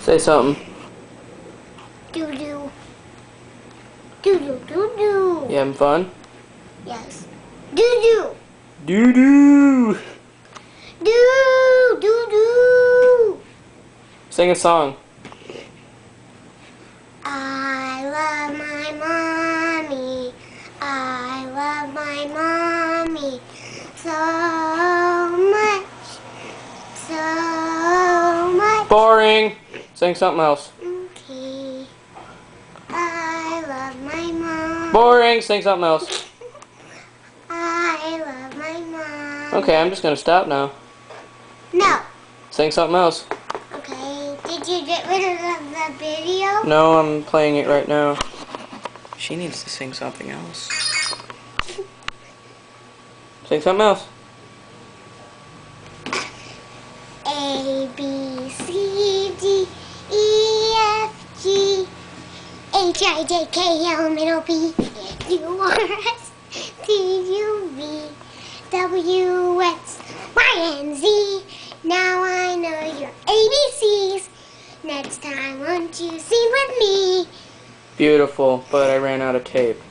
Say something. Doo-doo. Doo-doo, doo-doo. You having fun? Yes. Doo-doo. Doo-doo! Doo-doo-doo. Sing a song. I love my mommy. I love my mommy so much. So much. Boring! Sing something else. Okay. I love my mom. Boring! Sing something else. I love my mom. Okay, I'm just gonna stop now. No. Sing something else. Okay. Did you get rid of the video? No, I'm playing it right now. She needs to sing something else. Sing something else. A, B, C, D, E, F, G, H, I, J, K, L, M, N, O, P, Q, R, S, T, U, V, W, X, Y, and Z. Now I know your ABCs. Next time, won't you sing with me? Beautiful, but I ran out of tape.